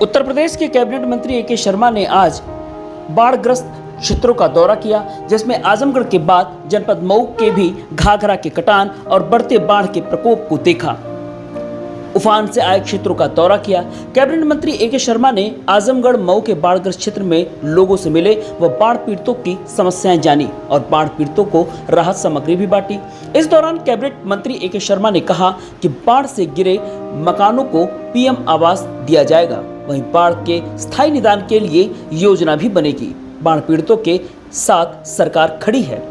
उत्तर प्रदेश के कैबिनेट मंत्री ए.के. शर्मा ने आज बाढ़ग्रस्त क्षेत्रों का दौरा किया, जिसमें आजमगढ़ के बाद जनपद मऊ के भी घाघरा के कटान और बढ़ते बाढ़ के प्रकोप को देखा। उफान से आए क्षेत्रों का दौरा किया। कैबिनेट मंत्री ए.के. शर्मा ने आजमगढ़ मऊ के बाढ़ग्रस्त क्षेत्र में लोगों से मिले व बाढ़ पीड़ितों की समस्याएं जानी और बाढ़ पीड़ितों को राहत सामग्री भी बांटी। इस दौरान कैबिनेट मंत्री ए.के. शर्मा ने कहा कि बाढ़ से गिरे मकानों को पीएम आवास दिया जाएगा, वहीं बाढ़ के स्थायी निदान के लिए योजना भी बनेगी। बाढ़ पीड़ितों के साथ सरकार खड़ी है।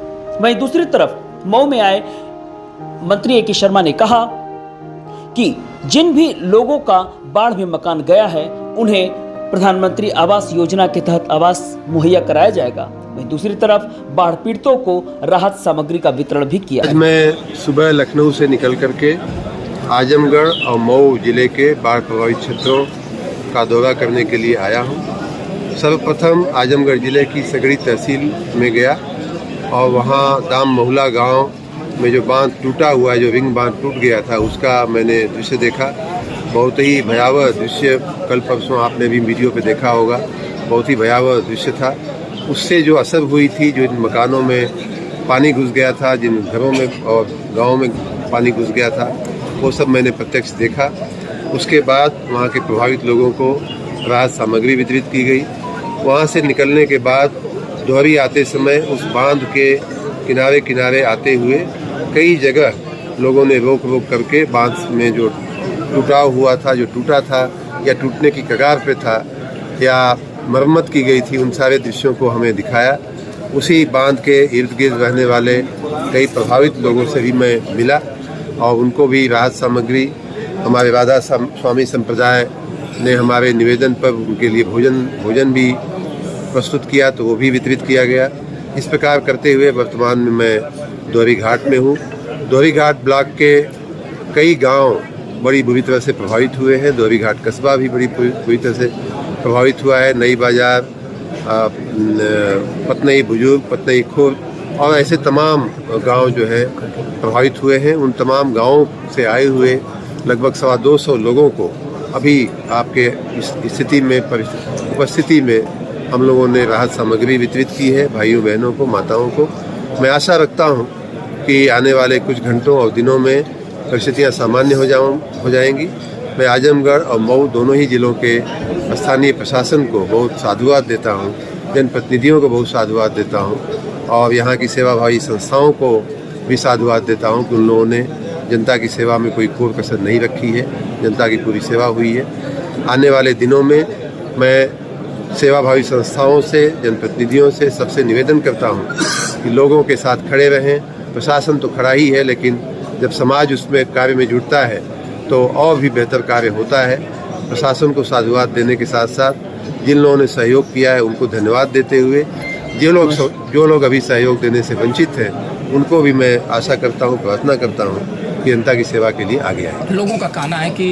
वहीं दूसरी तरफ मऊ में आए मंत्री ए.के. शर्मा ने कहा कि जिन भी लोगों का बाढ़ में मकान गया है उन्हें प्रधानमंत्री आवास योजना के तहत आवास मुहैया कराया जाएगा। वहीं दूसरी तरफ बाढ़ पीड़ितों को राहत सामग्री का वितरण भी किया। आज मैं सुबह लखनऊ से निकल करके आजमगढ़ और मऊ जिले के बाढ़ प्रभावित क्षेत्रों का दौरा करने के लिए आया हूं। सर्वप्रथम आजमगढ़ जिले की सगड़ी तहसील में गया और वहां दाम महुला गांव में जो बांध टूटा हुआ है, जो रिंग बांध टूट गया था, उसका मैंने दृश्य देखा। बहुत ही भयावह दृश्य, कल परसों आपने भी वीडियो पे देखा होगा, बहुत ही भयावह दृश्य था। उससे जो असर हुई थी, जो इन मकानों में पानी घुस गया था, जिन घरों में और गाँव में पानी घुस गया था, वो सब मैंने प्रत्यक्ष देखा। उसके बाद वहाँ के प्रभावित लोगों को राहत सामग्री वितरित की गई। वहाँ से निकलने के बाद दोहरी आते समय उस बांध के किनारे किनारे आते हुए कई जगह लोगों ने रोक करके बांध में जो टूटाव हुआ था, जो टूटा था या टूटने की कगार पे था या मरम्मत की गई थी, उन सारे दृश्यों को हमें दिखाया। उसी बांध के इर्द गिर्द रहने वाले कई प्रभावित लोगों से भी मैं मिला और उनको भी राहत सामग्री, हमारे राधा स्वामी संप्रदाय ने हमारे निवेदन पर उनके लिए भोजन भी प्रस्तुत किया, तो वो भी वितरित किया गया। इस प्रकार करते हुए वर्तमान में मैं दोहरी घाट में हूँ। दोहरी घाट ब्लॉक के कई गांव बड़ी बुरी तरह से प्रभावित हुए हैं। दोहरी घाट कस्बा भी बड़ी बुरी तरह से प्रभावित हुआ है। नई बाजार, पतनई बुजुर्ग, पतनई खुर्द और ऐसे तमाम गांव जो है प्रभावित हुए हैं। उन तमाम गांवों से आए हुए लगभग 225 लोगों को अभी आपके स्थिति में उपस्थिति में हम लोगों ने राहत सामग्री वितरित की है, भाइयों बहनों को, माताओं को। मैं आशा रखता हूं कि आने वाले कुछ घंटों और दिनों में परिस्थितियां सामान्य हो जाएंगी। मैं आजमगढ़ और मऊ दोनों ही जिलों के स्थानीय प्रशासन को बहुत साधुवाद देता हूं, जनप्रतिनिधियों को बहुत साधुवाद देता हूं और यहाँ की सेवाभावी संस्थाओं को भी साधुवाद देता हूं कि उन लोगों ने जनता की सेवा में कोई कोर कसर नहीं रखी है। जनता की पूरी सेवा हुई है। आने वाले दिनों में मैं सेवाभावी संस्थाओं से, जनप्रतिनिधियों से सबसे निवेदन करता हूं कि लोगों के साथ खड़े रहें। प्रशासन तो खड़ा ही है, लेकिन जब समाज उसमें कार्य में जुटता है तो और भी बेहतर कार्य होता है। प्रशासन को साधुवाद देने के साथ साथ जिन लोगों ने सहयोग किया है उनको धन्यवाद देते हुए जो लोग अभी सहयोग देने से वंचित हैं उनको भी मैं आशा करता हूँ, प्रार्थना करता हूँ कि जनता की सेवा के लिए आगे आए। लोगों का कहना है कि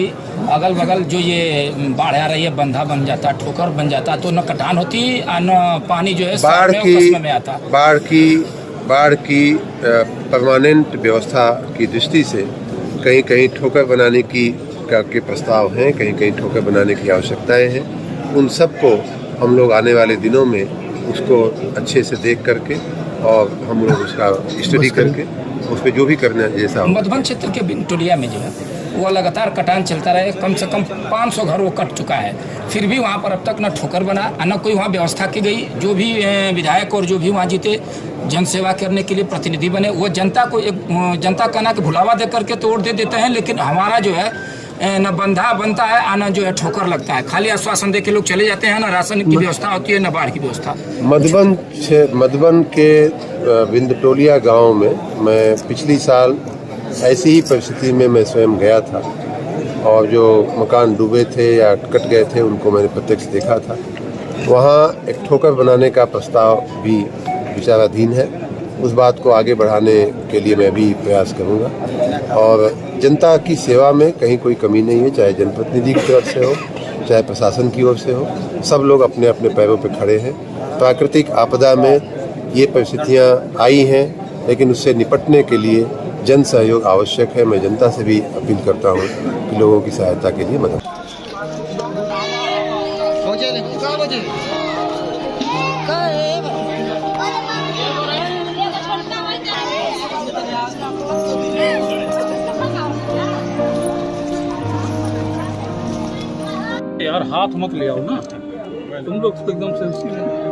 अगल बगल जो ये बाढ़ आ रही है, बंधा बन जाता, ठोकर बन जाता, तो न कटान होती न पानी जो है बाढ़ की परमानेंट व्यवस्था की दृष्टि से कहीं कहीं ठोकर बनाने के प्रस्ताव हैं, कहीं कहीं ठोकर बनाने की आवश्यकताएं हैं। उन सबको हम लोग आने वाले दिनों में उसको अच्छे से देख करके और हम लोग उसका स्टडी करके उस पर जो भी करना जैसा। मधुबन क्षेत्र के बिनटोलिया में जो है वो लगातार कटान चलता रहे। कम से कम 500 घर वो कट चुका है, फिर भी वहाँ पर अब तक न ठोकर बना, न कोई वहाँ व्यवस्था की गई। जो भी विधायक और जो भी वहाँ जीते जन सेवा करने के लिए प्रतिनिधि बने, वो जनता को जनता का ना कि भुलावा दे करके तोड़ देते हैं, लेकिन हमारा जो है न बंधा बनता है, आना जो है ठोकर लगता है। खाली आश्वासन दे के लोग चले जाते हैं, ना राशन की व्यवस्था होती है, न बाढ़ की व्यवस्था। मधुबन के बिंदटोलिया गांव में मैं पिछली साल ऐसी ही परिस्थिति में मैं स्वयं गया था और जो मकान डूबे थे या कट गए थे उनको मैंने प्रत्यक्ष देखा था। वहाँ एक ठोकर बनाने का प्रस्ताव भी विचाराधीन है। उस बात को आगे बढ़ाने के लिए मैं भी प्रयास करूँगा और जनता की सेवा में कहीं कोई कमी नहीं है, चाहे जनप्रतिनिधि की तरफ से हो, चाहे प्रशासन की ओर से हो। सब लोग अपने अपने पैरों पर खड़े हैं। प्राकृतिक आपदा में ये परिस्थितियाँ आई हैं, लेकिन उससे निपटने के लिए जन सहयोग आवश्यक है। मैं जनता से भी अपील करता हूँ कि लोगों की सहायता के लिए मदद यार हाथ मत ले आओ ना, तुम लोग तो एकदम सेंसिटिव हो।